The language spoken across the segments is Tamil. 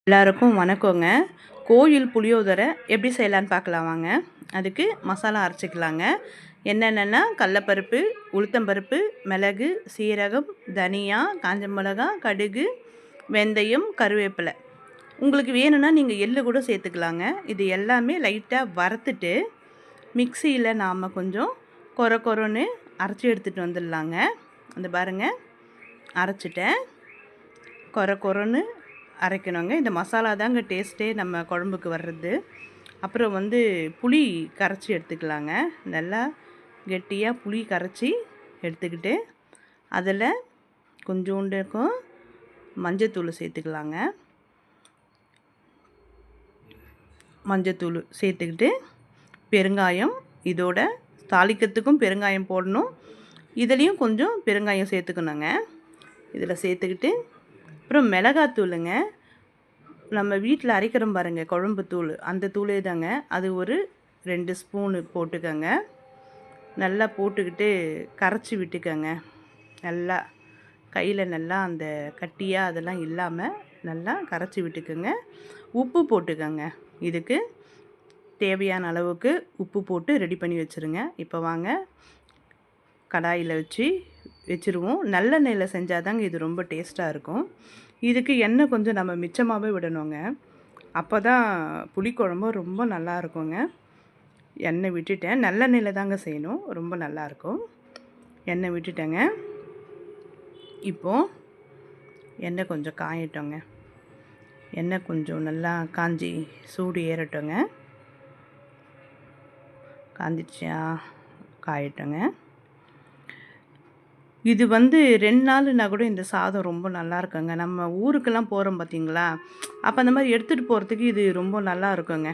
எல்லாருக்கும் வணக்கங்க. கோயில் புளியோதரை எப்படி செய்யலான்னு பார்க்கலாம் வாங்க. அதுக்கு மசாலா அரைச்சிக்கலாங்க. என்னென்னன்னா கடலப்பருப்பு, உளுத்தம்பருப்பு, மிளகு, சீரகம், தனியா, காஞ்ச மிளகா, கடுகு, வெந்தயம், கருவேப்பிலை. உங்களுக்கு வேணும்னா நீங்கள் எள்ளு கூட சேர்த்துக்கலாங்க. இது எல்லாமே லைட்டாக வறுத்துட்டு மிக்சியில் நாம் கொஞ்சம் கொரன்னு அரைச்சி எடுத்துகிட்டு வந்துடலாங்க. அந்த பாருங்கள், அரைச்சிட்டேன். கொரன்னு அரைக்கணுங்க. இந்த மசாலா தாங்க டேஸ்ட்டே நம்ம குழம்புக்கு வர்றது. அப்புறம் புளி கரைச்சி எடுத்துக்கலாங்க. நல்லா கெட்டியாக புளி கரைச்சி எடுத்துக்கிட்டு அதில் கொஞ்சோண்டுக்கும் மஞ்சத்தூள் சேர்த்துக்கலாங்க. மஞ்சத்தூள் சேர்த்துக்கிட்டு பெருங்காயம், இதோட தாளிக்கிறதுக்கும் பெருங்காயம் போடணும். இதுலேயும் கொஞ்சம் பெருங்காயம் சேர்த்துக்கணுங்க. இதில் சேர்த்துக்கிட்டு அப்புறம் மிளகாத்தூளுங்க. நம்ம வீட்டில் அரைக்கிறோம் பாருங்கள் குழம்பு தூள், அந்த தூளே தாங்க. அது ஒரு 2 ஸ்பூனு போட்டுக்கோங்க. நல்லா போட்டுக்கிட்டு கரைச்சி விட்டுக்கோங்க. நல்லா கையில் நல்லா அந்த கட்டியாக அதெல்லாம் இல்லாமல் நல்லா கரைச்சி விட்டுக்கோங்க. உப்பு போட்டுக்கோங்க. இதுக்கு தேவையான அளவுக்கு உப்பு போட்டு ரெடி பண்ணி வச்சுருங்க. இப்போ வாங்க கடாயில் வச்சுருவோம். நல்லெண்ணெயில் செஞ்சால் தாங்க இது ரொம்ப டேஸ்ட்டாக இருக்கும். இதுக்கு எண்ணெய் கொஞ்சம் நம்ம மிச்சமாகவே விடணுங்க. அப்போ தான் புளிக்குழம்பும் ரொம்ப நல்லா இருக்குங்க. எண்ணெய் விட்டுட்டேன். நல்லெண்ணெயில் தாங்க செய்யணும், ரொம்ப நல்லாயிருக்கும். எண்ணெய் விட்டுட்டேங்க. இப்போது எண்ணெய் கொஞ்சம் காயட்டோங்க. எண்ணெய் கொஞ்சம் நல்லா காஞ்சி சூடு ஏறட்டோங்க. காஞ்சிடுச்சா? காயட்டோங்க. இது 2 நாளுனா கூட இந்த சாதம் ரொம்ப நல்லா இருக்குங்க. நம்ம ஊருக்கெல்லாம் போகிறோம் பார்த்தீங்களா, அப்போ அந்த மாதிரி எடுத்துகிட்டு போகிறதுக்கு இது ரொம்ப நல்லா இருக்குங்க.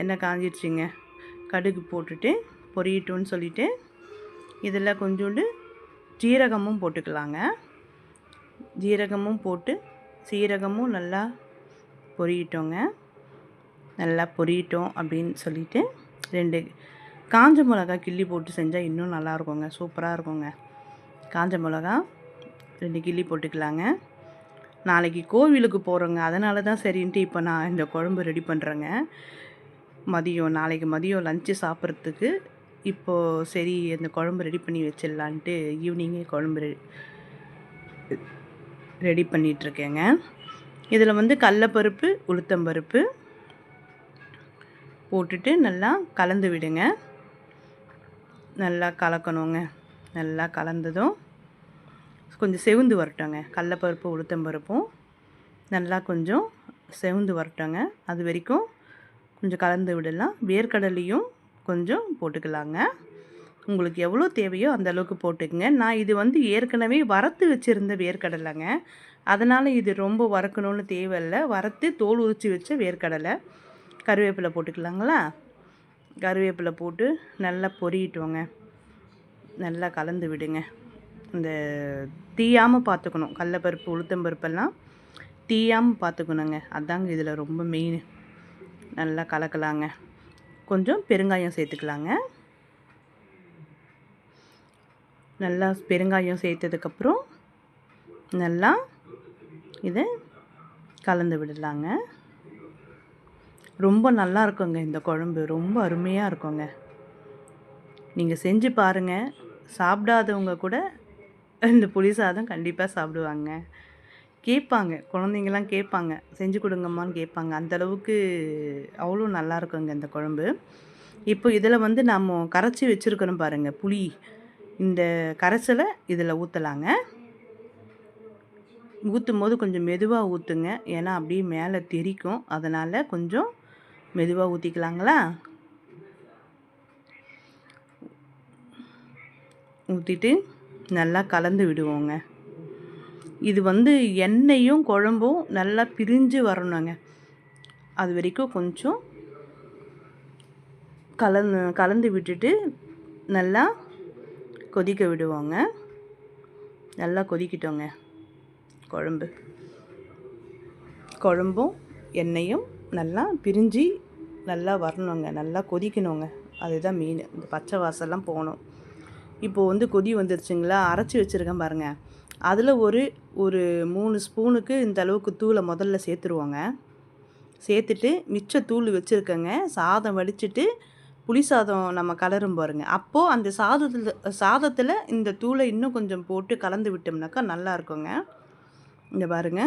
எண்ணெய் காஞ்சிடுச்சிங்க. கடுகு போட்டுட்டு பொரியட்டும்னு சொல்லிவிட்டு இதில் கொஞ்சோண்டு ஜீரகமும் போட்டுக்கலாங்க. ஜீரகமும் போட்டு சீரகமும் நல்லா பொரியட்டோங்க. நல்லா பொரியட்டும் அப்படின்னு சொல்லிவிட்டு 2 காஞ்ச மிளகா கிள்ளி போட்டு செஞ்சால் இன்னும் நல்லாயிருக்குங்க, சூப்பராக இருக்குங்க. காஞ்ச மிளகா 2 கிள்ளி போட்டுக்கலாங்க. நாளைக்கு கோவிலுக்கு போகிறோங்க, அதனால தான் சரின்ட்டு இப்போ நான் இந்த குழம்பு ரெடி பண்ணுறேங்க. நாளைக்கு மதியம் லஞ்சு சாப்பிட்றதுக்கு இப்போது சரி இந்த குழம்பு ரெடி பண்ணி வச்சிடலான்ட்டு ஈவினிங்கே குழம்பு ரெடி பண்ணிகிட்ருக்கேங்க. இதில் கடலப்பருப்பு, உளுத்தம்பருப்பு போட்டுட்டு நல்லா கலந்து விடுங்க. நல்லா கலக்கணுங்க. நல்லா கலந்ததும் கொஞ்சம் செவந்து வரட்டோங்க. கடலப்பருப்பு உளுத்தம்பருப்பும் நல்லா கொஞ்சம் செவந்து வரட்டோங்க. அது வரைக்கும் கொஞ்சம் கலந்து விடலாம். வேர்க்கடலையும் கொஞ்சம் போட்டுக்கலாங்க. உங்களுக்கு எவ்வளோ தேவையோ அந்த அளவுக்கு போட்டுக்கங்க. நான் இது ஏற்கனவே வறுத்து வச்சுருந்த வேர்க்கடலைங்க, அதனால் இது ரொம்ப வறுக்கணும்னு தேவையில்லை. வறுத்து தோல் உரித்து வச்ச வேர்க்கடலை. கருவேப்பிலை போட்டுக்கலாங்களா? கருவேப்பிலை போட்டு நல்லா பொரியட்டோங்க. நல்லா கலந்து விடுங்க. இந்த தீயாமல் பார்த்துக்கணும். கடலப்பருப்பு உளுத்தம்பருப்பெல்லாம் தீயாமல் பார்த்துக்கணுங்க. அதாங்க இதில் ரொம்ப மெயின். நல்லா கலக்கலாங்க. கொஞ்சம் பெருங்காயம் சேர்த்துக்கலாங்க. நல்லா பெருங்காயம் சேர்த்ததுக்கப்புறம் நல்லா இதை கலந்து விடலாங்க. ரொம்ப நல்லா இருக்குங்க இந்த குழம்பு, ரொம்ப அருமையாக இருக்குங்க. நீங்கள் செஞ்சு பாருங்கள். சாப்பிடாதவங்க கூட இந்த புளி சாதம் கண்டிப்பாக சாப்பிடுவாங்க. கேட்பாங்க, குழந்தைங்கள்லாம் கேட்பாங்க, செஞ்சு கொடுங்கம்மான்னு கேட்பாங்க. அந்தளவுக்கு அவ்வளோ நல்லா இருக்குங்க இந்த குழம்பு. இப்போ இதில் நம்ம கரைச்சி வச்சுருக்கிறோம் பாருங்கள் புளி, இந்த கரைசலை இதில் ஊற்றலாங்க. ஊற்றும் போது கொஞ்சம் மெதுவாக ஊற்றுங்க, ஏன்னா அப்படியே மேலே தெறிக்கும். அதனால் கொஞ்சம் மெதுவாக ஊற்றிக்கலாங்களா? ஊற்றிட்டு நல்லா கலந்து விடுவோங்க. இது எண்ணெயும் குழம்பும் நல்லா பிரிஞ்சு வரணுங்க. அது வரைக்கும் கொஞ்சம் கலந்து விட்டுட்டு நல்லா கொதிக்க விடுவோங்க. நல்லா கொதிக்கிட்டோங்க. குழம்பும் எண்ணெயும் நல்லா பிரிஞ்சு நல்லா வரணுங்க, நல்லா கொதிக்கணுங்க. அதுதான் மெயின். இந்த பச்சை வாசம்லாம் போகணும். இப்போது கொதி வந்துருச்சுங்களா? அரைச்சி வச்சுருக்கேன் பாருங்கள். அதில் ஒரு 3 ஸ்பூனுக்கு இந்த அளவுக்கு தூளை முதல்ல சேர்த்துருவோங்க. சேர்த்துட்டு மிச்ச தூள் வச்சுருக்கேங்க. சாதம் வடிச்சிட்டு புளி சாதம் நம்ம கலரும் பாருங்க. அப்போது அந்த சாதத்தில் இந்த தூளை இன்னும் கொஞ்சம் போட்டு கலந்து விட்டோம்னாக்கா நல்லா இருக்குங்க. இங்க பாருங்க,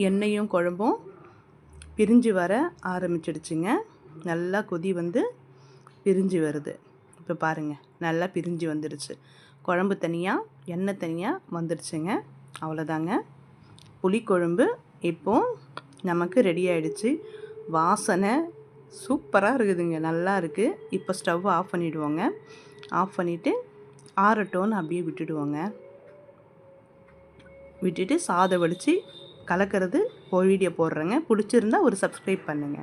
எண்ணெயும் குழம்பும் பிரிஞ்சு வர ஆரம்பிச்சிடுச்சுங்க. நல்லா கொதி வந்து பிரிஞ்சு வருது. இப்போ பாருங்கள், நல்லா பிரிஞ்சு வந்துடுச்சு. குழம்பு தனியாக, எண்ணெய் தனியாக வந்துடுச்சுங்க. அவ்வளோதாங்க, புளிக்குழம்பு இப்போது நமக்கு ரெடி ஆகிடுச்சு. வாசனை சூப்பராக இருக்குதுங்க, நல்லா இருக்குது. இப்போ ஸ்டவ் ஆஃப் பண்ணிவிடுவோங்க. ஆஃப் பண்ணிவிட்டு ஆறட்டோன்னு அப்படியே விட்டுடுவோங்க. விட்டுட்டு சாதம் வடித்து கலக்கிறது வீடியோ போடுறேங்க. பிடிச்சிருந்தா ஒரு சப்ஸ்கிரைப் பண்ணுங்கள்.